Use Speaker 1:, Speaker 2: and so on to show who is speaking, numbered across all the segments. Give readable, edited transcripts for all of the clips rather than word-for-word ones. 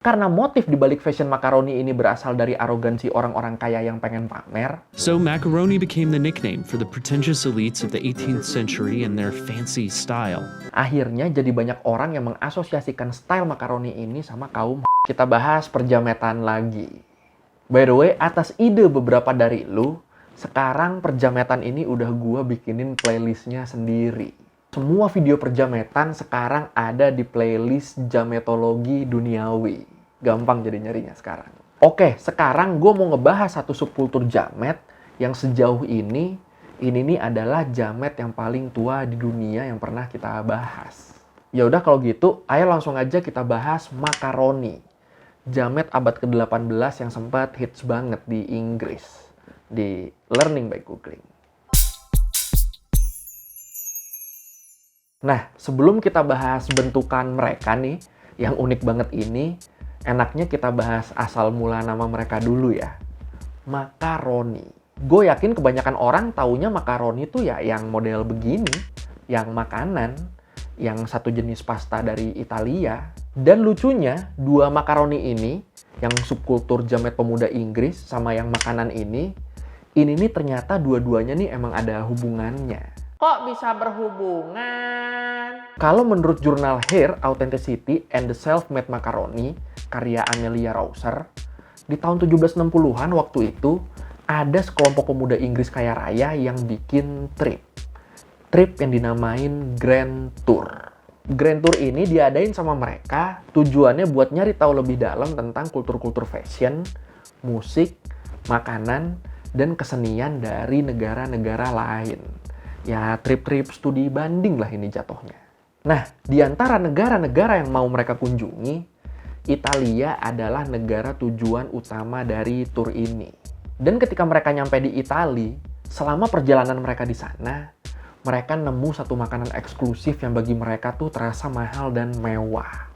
Speaker 1: Karena motif di balik fashion makaroni ini berasal dari arogansi orang-orang kaya yang pengen pamer,
Speaker 2: So macaroni became the nickname for the pretentious elites of the 18th century and their fancy style.
Speaker 1: akhirnya jadi banyak orang yang mengasosiasikan style makaroni ini sama kaum. Kita bahas perjametan lagi. By the way, atas ide beberapa dari lu, sekarang perjametan ini udah gua bikinin playlistnya sendiri. Semua video perjametan sekarang ada di playlist Jametologi Duniawi. Gampang jadi nyarinya sekarang. Oke, sekarang gue mau ngebahas satu subkultur jamet yang sejauh ini nih adalah jamet yang paling tua di dunia yang pernah kita bahas. Ya udah kalau gitu, ayo langsung aja kita bahas makaroni. Jamet abad ke-18 yang sempat hits banget di Inggris. Di Learning by Googling. Nah, sebelum kita bahas bentukan mereka nih, yang unik banget ini, enaknya kita bahas asal mula nama mereka dulu ya. Makaroni. Gue yakin kebanyakan orang taunya makaroni tuh ya yang model begini, yang makanan, yang satu jenis pasta dari Italia. Dan lucunya, dua makaroni ini, yang subkultur jamet pemuda Inggris sama yang makanan ini nih ternyata dua-duanya nih emang ada hubungannya. Kok bisa berhubungan? Kalau menurut jurnal Hair, Authenticity and the Self-Made Macaroni, karya Amelia Rowser, di tahun 1760-an waktu itu, ada sekelompok pemuda Inggris kaya raya yang bikin trip. Trip yang dinamain Grand Tour. Grand Tour ini diadain sama mereka, tujuannya buat nyari tahu lebih dalam tentang kultur-kultur fashion, musik, makanan, dan kesenian dari negara-negara lain. Ya, trip-trip studi banding lah ini jatuhnya. Nah, di antara negara-negara yang mau mereka kunjungi, Italia adalah negara tujuan utama dari tur ini. Dan ketika mereka nyampe di Italia, selama perjalanan mereka di sana, mereka nemu satu makanan eksklusif yang bagi mereka tuh terasa mahal dan mewah.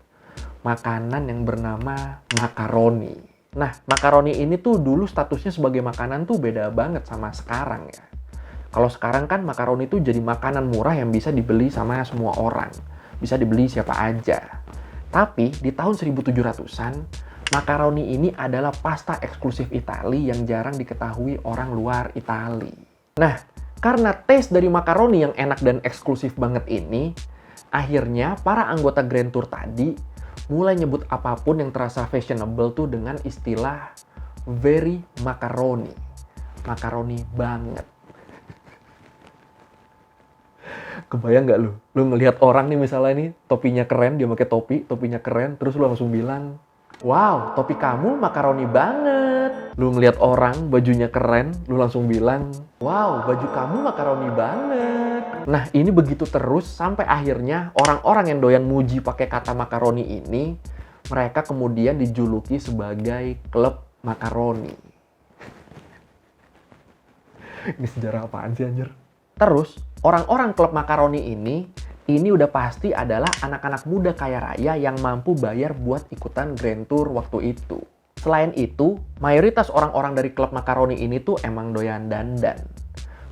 Speaker 1: Makanan yang bernama makaroni. Nah, makaroni ini tuh dulu statusnya sebagai makanan tuh beda banget sama sekarang ya. Kalau sekarang kan makaroni itu jadi makanan murah yang bisa dibeli sama semua orang. Bisa dibeli siapa aja. Tapi di tahun 1700-an, makaroni ini adalah pasta eksklusif Italia yang jarang diketahui orang luar Italia. Nah, karena taste dari makaroni yang enak dan eksklusif banget ini, akhirnya para anggota Grand Tour tadi mulai nyebut apapun yang terasa fashionable tuh dengan istilah very macaroni. Makaroni banget. Kebayang nggak lu? Lu ngelihat orang nih misalnya nih, topinya keren, dia pakai topi, topinya keren, terus lu langsung bilang, wow, topi kamu makaroni banget. Lu ngelihat orang, bajunya keren, lu langsung bilang, wow, baju kamu makaroni banget. Nah, ini begitu terus sampai akhirnya orang-orang yang doyan muji pakai kata makaroni ini, mereka kemudian dijuluki sebagai klub makaroni. Ini sejarah apaan sih anjir? Terus, orang-orang klub makaroni ini udah pasti adalah anak-anak muda kaya raya yang mampu bayar buat ikutan Grand Tour waktu itu. Selain itu, mayoritas orang-orang dari klub makaroni ini tuh emang doyan dandan.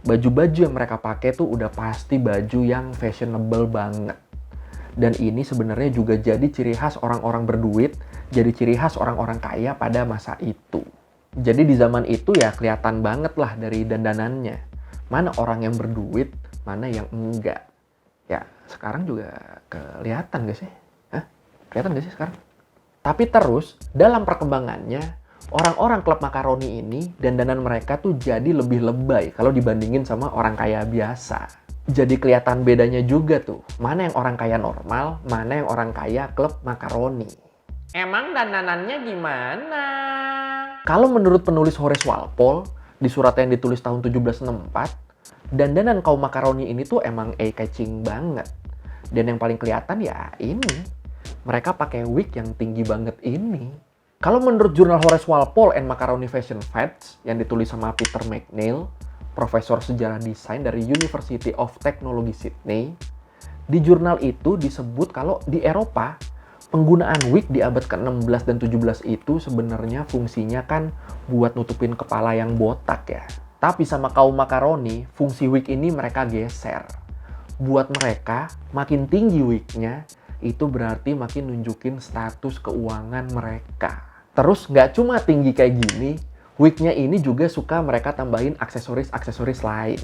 Speaker 1: Baju-baju yang mereka pakai tuh udah pasti baju yang fashionable banget. Dan ini sebenarnya juga jadi ciri khas orang-orang berduit, jadi ciri khas orang-orang kaya pada masa itu. Jadi di zaman itu ya kelihatan banget lah dari dandanannya. Mana orang yang berduit, mana yang enggak. Ya, sekarang juga kelihatan gak sih? Hah? Kelihatan gak sih sekarang? Tapi terus, dalam perkembangannya, orang-orang klub makaroni ini, dandanan mereka tuh jadi lebih lebay kalau dibandingin sama orang kaya biasa. Jadi kelihatan bedanya juga tuh, mana yang orang kaya normal, mana yang orang kaya klub makaroni. Emang dandanannya gimana? Kalau menurut penulis Horace Walpole, di surat yang ditulis tahun 1764, dandanan kaum makaroni ini tuh emang eye-catching banget. Dan yang paling kelihatan ya ini, mereka pakai wig yang tinggi banget ini. Kalau menurut jurnal Horace Walpole and Macaroni Fashion Facts yang ditulis sama Peter McNeill, profesor sejarah desain dari University of Technology Sydney, di jurnal itu disebut kalau di Eropa, penggunaan wig di abad ke-16 dan 17 itu sebenarnya fungsinya kan buat nutupin kepala yang botak ya. Tapi sama kaum makaroni, fungsi wig ini mereka geser. Buat mereka, makin tinggi wignya, itu berarti makin nunjukin status keuangan mereka. Terus nggak cuma tinggi kayak gini, wig-nya ini juga suka mereka tambahin aksesoris-aksesoris lain.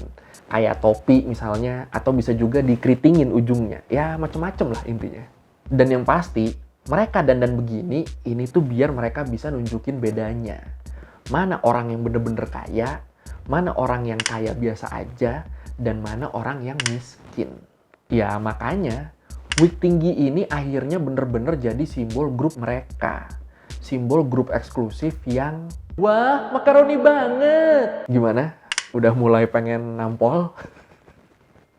Speaker 1: Kayak topi misalnya, atau bisa juga dikeritingin ujungnya. Ya macem-macem lah intinya. Dan yang pasti, mereka dandan begini, ini tuh biar mereka bisa nunjukin bedanya. Mana orang yang bener-bener kaya, mana orang yang kaya biasa aja, dan mana orang yang miskin. Ya makanya, wig tinggi ini akhirnya bener-bener jadi simbol grup mereka. Simbol grup eksklusif yang, wah makaroni banget! Gimana? Udah mulai pengen nampol?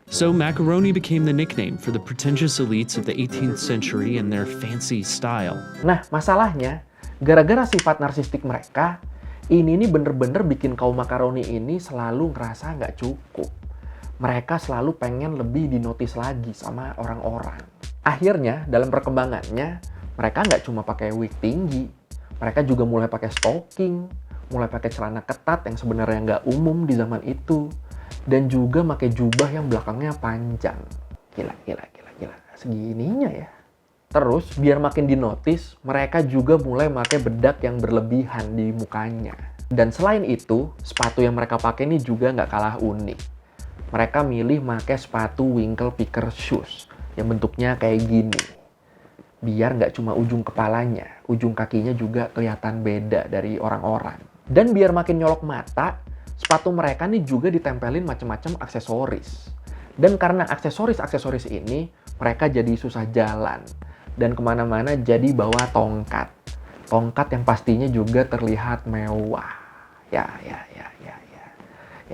Speaker 2: So macaroni became the nickname for the pretentious elites of the 18th century and their fancy style.
Speaker 1: Nah, masalahnya, gara-gara sifat narsistik mereka, ini nih bener-bener bikin kaum makaroni ini selalu ngerasa nggak cukup. Mereka selalu pengen lebih dinotis lagi sama orang-orang. Akhirnya, dalam perkembangannya, mereka nggak cuma pakai wig tinggi, mereka juga mulai pakai stocking, mulai pakai celana ketat yang sebenarnya nggak umum di zaman itu, dan juga pakai jubah yang belakangnya panjang. Gila. Segininya ya. Terus, biar makin dinotis, mereka juga mulai pakai bedak yang berlebihan di mukanya. Dan selain itu, sepatu yang mereka pakai ini juga nggak kalah unik. Mereka milih pakai sepatu winkle picker shoes, yang bentuknya kayak gini. Biar nggak cuma ujung kepalanya, ujung kakinya juga kelihatan beda dari orang-orang. Dan biar makin nyolok mata, sepatu mereka nih juga ditempelin macam-macam aksesoris. Dan karena aksesoris-aksesoris ini, mereka jadi susah jalan. Dan kemana-mana jadi bawa tongkat. Tongkat yang pastinya juga terlihat mewah. Ya,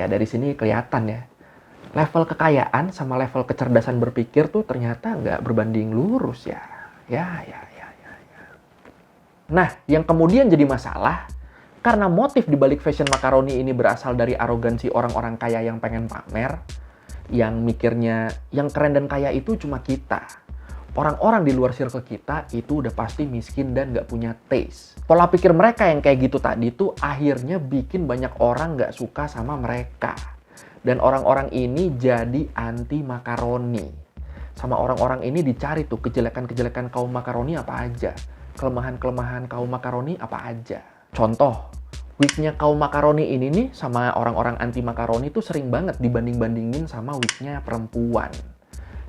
Speaker 1: dari sini kelihatan ya. Level kekayaan sama level kecerdasan berpikir tuh ternyata nggak berbanding lurus ya. Ya. Nah, yang kemudian jadi masalah, karena motif di balik fashion makaroni ini berasal dari arogansi orang-orang kaya yang pengen pamer, yang mikirnya yang keren dan kaya itu cuma kita. Orang-orang di luar circle kita itu udah pasti miskin dan nggak punya taste. Pola pikir mereka yang kayak gitu tadi tuh akhirnya bikin banyak orang nggak suka sama mereka. Dan orang-orang ini jadi anti makaroni. Sama orang-orang ini dicari tuh kejelekan-kejelekan kaum makaroni apa aja. Kelemahan-kelemahan kaum makaroni apa aja. Contoh, wig-nya kaum makaroni ini nih sama orang-orang anti makaroni tuh sering banget dibanding-bandingin sama wig-nya perempuan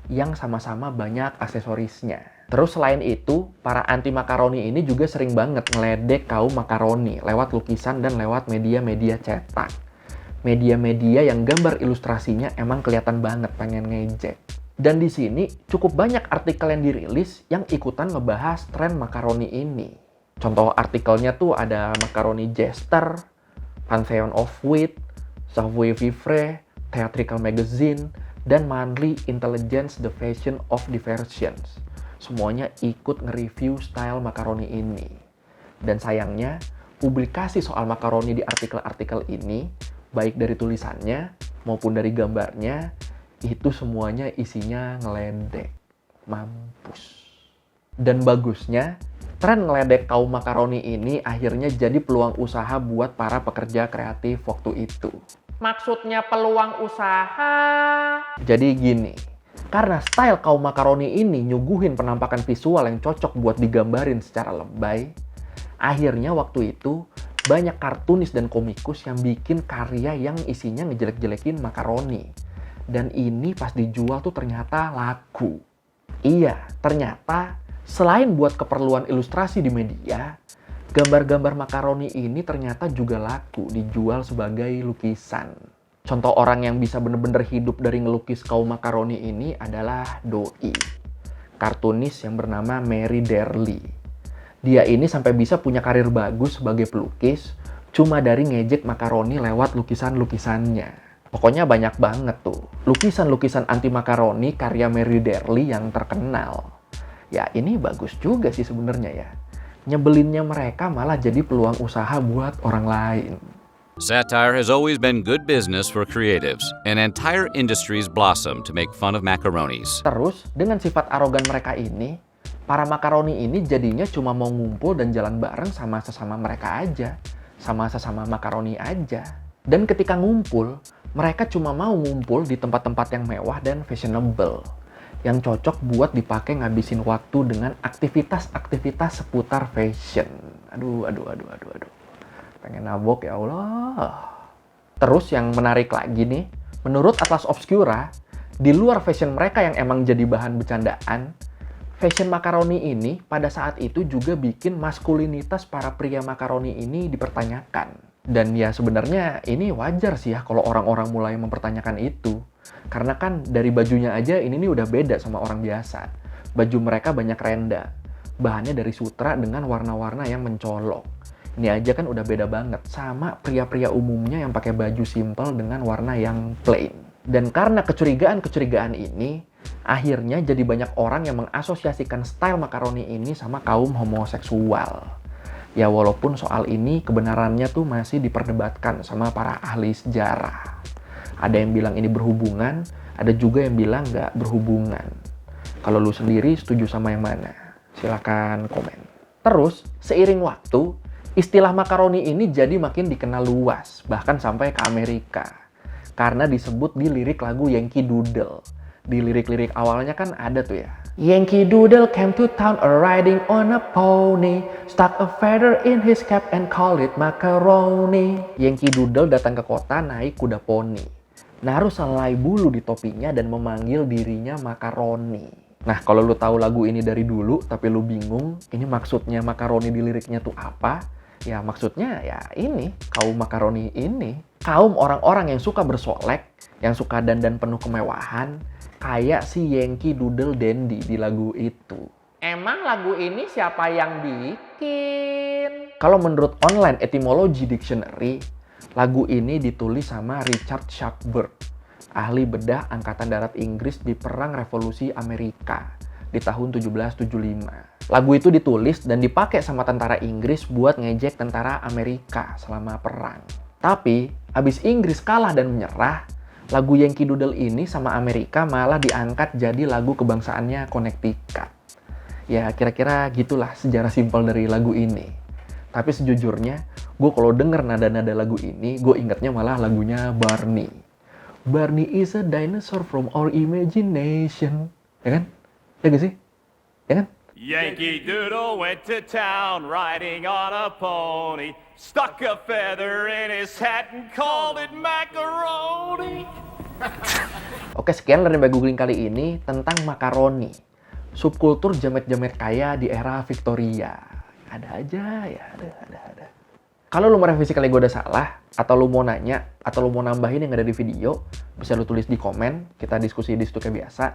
Speaker 1: yang sama-sama banyak aksesorisnya. Terus selain itu, para anti makaroni ini juga sering banget ngeledek kaum makaroni lewat lukisan dan lewat media-media cetak. Media-media yang gambar ilustrasinya emang kelihatan banget pengen ngejek. Dan di sini cukup banyak artikel yang dirilis yang ikutan ngebahas tren makaroni ini. Contoh artikelnya tuh ada Macaroni Jester, Pantheon of Wit, Savoir Vivre, Theatrical Magazine, dan Manly Intelligence The Fashion of Diversions. Semuanya ikut nge-review style makaroni ini. Dan sayangnya, publikasi soal makaroni di artikel-artikel ini, baik dari tulisannya maupun dari gambarnya, itu semuanya isinya ngeledek. Mampus. Dan bagusnya, tren ngeledek kaum makaroni ini akhirnya jadi peluang usaha buat para pekerja kreatif waktu itu. Maksudnya peluang usaha? Jadi gini, karena style kaum makaroni ini nyuguhin penampakan visual yang cocok buat digambarin secara lebay, akhirnya waktu itu banyak kartunis dan komikus yang bikin karya yang isinya ngejelek-jelekin makaroni. Dan ini pas dijual tuh ternyata laku. Iya, ternyata selain buat keperluan ilustrasi di media, gambar-gambar makaroni ini ternyata juga laku dijual sebagai lukisan. Contoh orang yang bisa bener-bener hidup dari ngelukis kaum makaroni ini adalah doi, kartunis yang bernama Mary Darley. Dia ini sampai bisa punya karir bagus sebagai pelukis cuma dari ngejek makaroni lewat lukisan-lukisannya. Pokoknya banyak banget tuh lukisan-lukisan anti makaroni karya Mary Darley yang terkenal. Ya ini bagus juga sih sebenarnya ya. Nyebelinnya mereka malah jadi peluang usaha buat orang lain.
Speaker 3: Satire has always been good business for creatives, and entire industries blossom to make fun of macaronis.
Speaker 1: Terus, dengan sifat arogan mereka ini, para makaroni ini jadinya cuma mau ngumpul dan jalan bareng sama sesama mereka aja. Sama sesama makaroni aja. Dan ketika ngumpul, mereka cuma mau ngumpul di tempat-tempat yang mewah dan fashionable. yang cocok buat dipakai ngabisin waktu dengan aktivitas-aktivitas seputar fashion. Aduh. Pengen nabok ya Allah. Terus yang menarik lagi nih, menurut Atlas Obscura, di luar fashion mereka yang emang jadi bahan bercandaan, fashion makaroni ini pada saat itu juga bikin maskulinitas para pria makaroni ini dipertanyakan. Dan ya sebenarnya ini wajar sih ya kalau orang-orang mulai mempertanyakan itu. Karena kan dari bajunya aja ini nih udah beda sama orang biasa. Baju mereka banyak renda. Bahannya dari sutra dengan warna-warna yang mencolok. Ini aja kan udah beda banget sama pria-pria umumnya yang pakai baju simple dengan warna yang plain. Dan karena kecurigaan-kecurigaan ini, akhirnya jadi banyak orang yang mengasosiasikan style makaroni ini sama kaum homoseksual. Ya walaupun soal ini kebenarannya tuh masih diperdebatkan sama para ahli sejarah. Ada yang bilang ini berhubungan, ada juga yang bilang nggak berhubungan. Kalau lu sendiri setuju sama yang mana? Silakan komen. Terus, seiring waktu, istilah makaroni ini jadi makin dikenal luas, bahkan sampai ke Amerika. Karena disebut di lirik lagu Yankee Doodle. Di lirik-lirik awalnya kan ada tuh ya. Yankee Doodle came to town riding on a pony, stuck a feather in his cap and called it macaroni. Yankee Doodle datang ke kota naik kuda poni, naruh selai bulu di topinya dan memanggil dirinya makaroni. Nah, kalau lu tahu lagu ini dari dulu tapi lu bingung, ini maksudnya makaroni di liriknya tuh apa? Ya maksudnya ya ini, kaum makaroni ini. Kaum orang-orang yang suka bersolek, yang suka dandan penuh kemewahan, kayak si Yankee Doodle Dandy di lagu itu. Emang lagu ini siapa yang bikin? Kalau menurut online etymology dictionary, lagu ini ditulis sama Richard Schackburg, ahli bedah Angkatan Darat Inggris di Perang Revolusi Amerika di tahun 1775. Lagu itu ditulis dan dipakai sama tentara Inggris buat ngejek tentara Amerika selama perang. Tapi, abis Inggris kalah dan menyerah, lagu Yankee Doodle ini sama Amerika malah diangkat jadi lagu kebangsaannya Connecticut. Ya, kira-kira gitulah sejarah simpel dari lagu ini. Tapi sejujurnya, gue kalau denger nada-nada lagu ini, gue ingatnya malah lagunya Barney. Barney is a dinosaur from our imagination. Ya kan? Ya gak sih? Ya kan?
Speaker 4: Yankee Doodle went to town riding on a pony, stuck a feather in his hat and called it macaroni.
Speaker 1: Oke, sekian dari Mbak Googling kali ini tentang makaroni. Subkultur jamet-jamet kaya di era Victoria. Ada aja ya, ada. Kalau lu mau revisi kali gue udah salah, atau lu mau nanya, atau lu mau nambahin yang ada di video, bisa lu tulis di komen, kita diskusi di situ kayak biasa.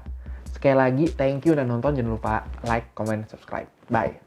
Speaker 1: Sekali lagi, thank you udah nonton, jangan lupa like, comment, subscribe. Bye!